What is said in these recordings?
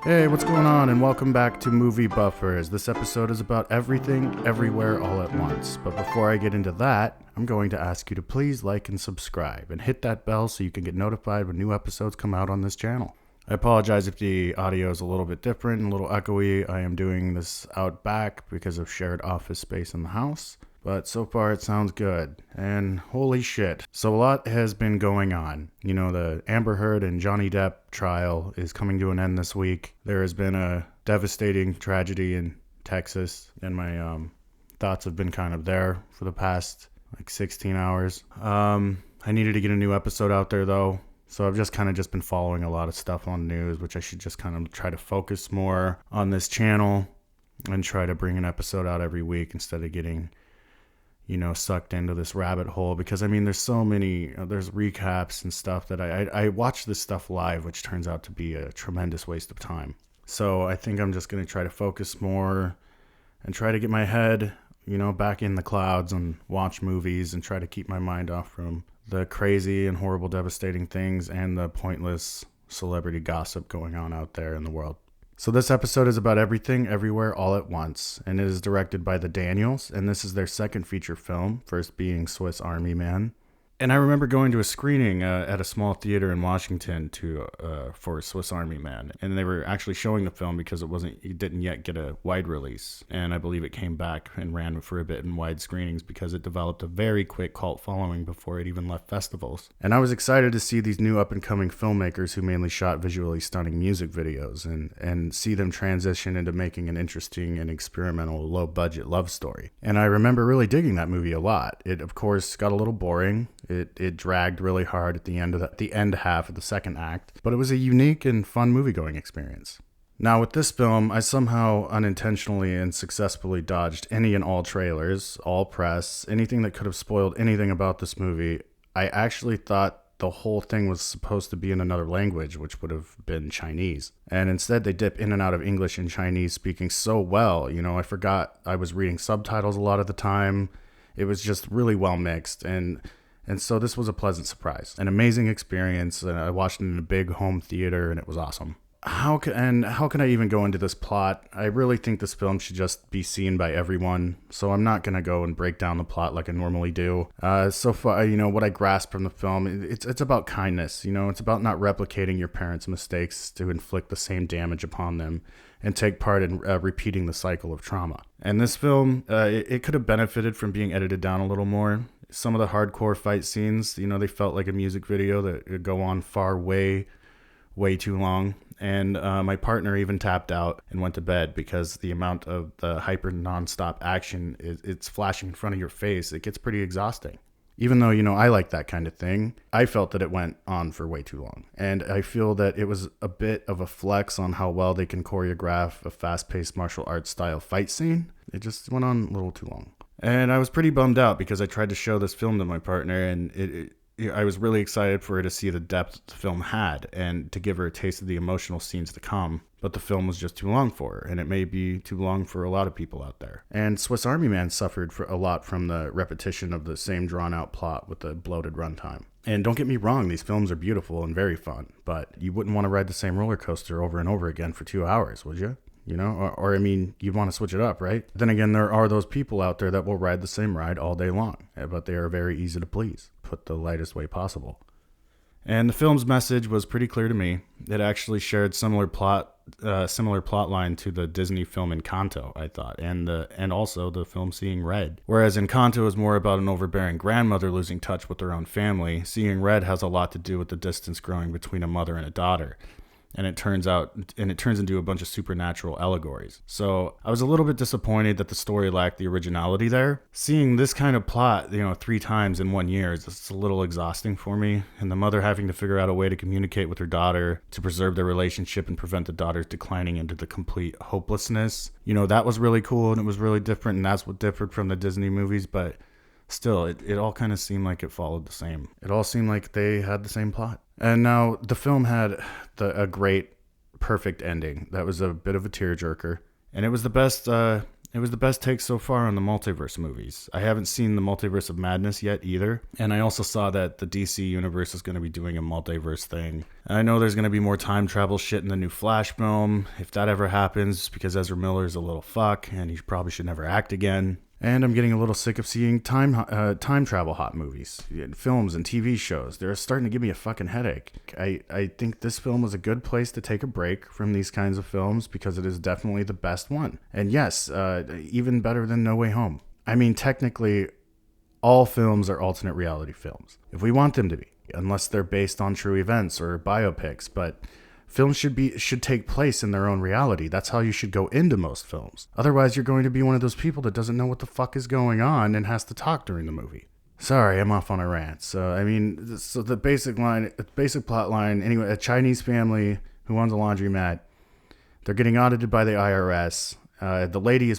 Hey, what's going on? And welcome back to Movie Buffers. This episode is about everything, everywhere, all at once. But before I get into that, I'm going to ask you to please like and subscribe and hit that bell so you can get notified when new episodes come out on this channel. I apologize if the audio is a little bit different and a little echoey. I am doing this out back because of shared office space in the house. But so far it sounds good. And holy shit. So a lot has been going on. You know, the Amber Heard and Johnny Depp trial is coming to an end this week. There has been a devastating tragedy in Texas, and my thoughts have been kind of there for the past 16 hours. I needed to get a new episode out there though. So I've just been following a lot of stuff on news, which I should just kind of try to focus more on this channel and try to bring an episode out every week instead of getting sucked into this rabbit hole, because I mean there's so many there's recaps and stuff that I watch this stuff live, which turns out to be a tremendous waste of time. So I think I'm just going to try to focus more and try to get my head back in the clouds and watch movies and try to keep my mind off from the crazy and horrible devastating things and the pointless celebrity gossip going on out there in the world. So this episode is about everything, everywhere, all at once, and it is directed by the Daniels, and this is their second feature film, first being Swiss Army Man. And I remember going to a screening at a small theater in Washington for Swiss Army Man, and they were actually showing the film because it didn't yet get a wide release, and I believe it came back and ran for a bit in wide screenings because it developed a very quick cult following before it even left festivals. And I was excited to see these new up-and-coming filmmakers who mainly shot visually stunning music videos and see them transition into making an interesting and experimental low-budget love story. And I remember really digging that movie a lot. It, of course, got a little boring. It dragged really hard at the end half of the second act, but it was a unique and fun movie-going experience. Now with this film, I somehow unintentionally and successfully dodged any and all trailers, all press, anything that could have spoiled anything about this movie. I actually thought the whole thing was supposed to be in another language, which would have been Chinese. And instead they dip in and out of English and Chinese speaking so well. I forgot I was reading subtitles a lot of the time. It was just really well mixed, and so this was a pleasant surprise, an amazing experience. I watched it in a big home theater, and it was awesome. How can I even go into this plot? I really think this film should just be seen by everyone, so I'm not going to go and break down the plot like I normally do. So far, what I grasped from the film, it's about kindness. It's about not replicating your parents' mistakes to inflict the same damage upon them and take part in repeating the cycle of trauma. And this film, it could have benefited from being edited down a little more. Some of the hardcore fight scenes, they felt like a music video that would go on way too long. And my partner even tapped out and went to bed because the amount of the hyper nonstop action, it's flashing in front of your face. It gets pretty exhausting. Even though, I like that kind of thing, I felt that it went on for way too long. And I feel that it was a bit of a flex on how well they can choreograph a fast-paced martial arts style fight scene. It just went on a little too long. And I was pretty bummed out because I tried to show this film to my partner, and I was really excited for her to see the depth the film had and to give her a taste of the emotional scenes to come. But the film was just too long for her, and it may be too long for a lot of people out there. And Swiss Army Man suffered a lot from the repetition of the same drawn-out plot with the bloated runtime. And don't get me wrong, these films are beautiful and very fun, but you wouldn't want to ride the same roller coaster over and over again for 2 hours, would you? Or I mean, you'd want to switch it up, right? Then again, there are those people out there that will ride the same ride all day long, but they are very easy to please, put the lightest way possible. And the film's message was pretty clear to me. It actually shared similar plot line to the Disney film Encanto, I thought, and also the film Seeing Red. Whereas Encanto is more about an overbearing grandmother losing touch with her own family, Seeing Red has a lot to do with the distance growing between a mother and a daughter. And it turns into a bunch of supernatural allegories. So I was a little bit disappointed that the story lacked the originality there. Seeing this kind of plot, 3 times in 1 year is just a little exhausting for me. And the mother having to figure out a way to communicate with her daughter to preserve their relationship and prevent the daughter's declining into the complete hopelessness. That was really cool and it was really different, and that's what differed from the Disney movies, but still, it all kind of seemed like it followed the same. It all seemed like they had the same plot. And now the film had a great, perfect ending. That was a bit of a tearjerker. And it was the best It was the best take so far on the multiverse movies. I haven't seen the Multiverse of Madness yet either. And I also saw that the DC universe is going to be doing a multiverse thing. And I know there's going to be more time travel shit in the new Flash film. If that ever happens, because Ezra Miller's a little fuck and he probably should never act again. And I'm getting a little sick of seeing time travel hot movies, films and TV shows. They're starting to give me a fucking headache. I think this film was a good place to take a break from these kinds of films because it is definitely the best one. And yes, even better than No Way Home. I mean, technically, all films are alternate reality films, if we want them to be, unless they're based on true events or biopics. But films should take place in their own reality. That's how you should go into most films. Otherwise, you're going to be one of those people that doesn't know what the fuck is going on and has to talk during the movie. Sorry, I'm off on a rant. So the basic plot line, anyway, a Chinese family who owns a laundromat. They're getting audited by the IRS. The lady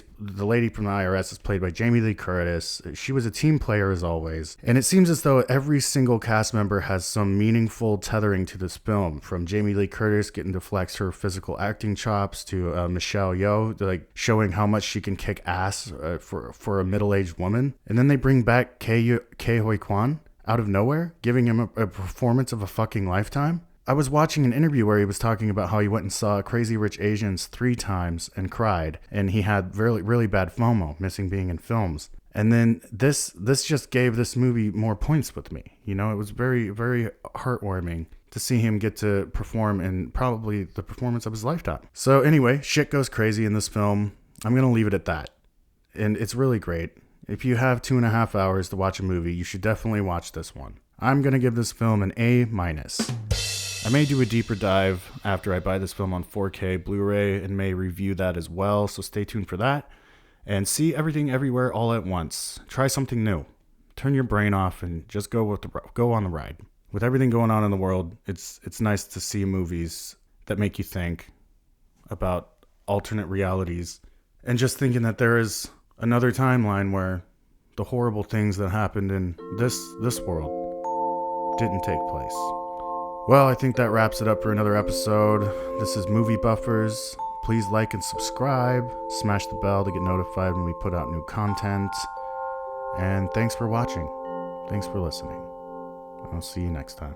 from the IRS is played by Jamie Lee Curtis. She was a team player as always. And it seems as though every single cast member has some meaningful tethering to this film. From Jamie Lee Curtis getting to flex her physical acting chops to Michelle Yeoh, like showing how much she can kick ass for a middle-aged woman. And then they bring back Quan out of nowhere, giving him a performance of a fucking lifetime. I was watching an interview where he was talking about how he went and saw Crazy Rich Asians 3 times and cried, and he had really, really bad FOMO, missing being in films. And then this just gave this movie more points with me. You know, it was very, very heartwarming to see him get to perform in probably the performance of his lifetime. So anyway, shit goes crazy in this film. I'm going to leave it at that. And it's really great. If you have 2.5 hours to watch a movie, you should definitely watch this one. I'm going to give this film an A-. I may do a deeper dive after I buy this film on 4K Blu-ray and may review that as well, so stay tuned for that. And see everything everywhere all at once. Try something new. Turn your brain off and just go on the ride. With everything going on in the world, it's nice to see movies that make you think about alternate realities and just thinking that there is another timeline where the horrible things that happened in this world didn't take place. Well, I think that wraps it up for another episode. This is Movie Buffers. Please like and subscribe. Smash the bell to get notified when we put out new content. And thanks for watching. Thanks for listening. I'll see you next time.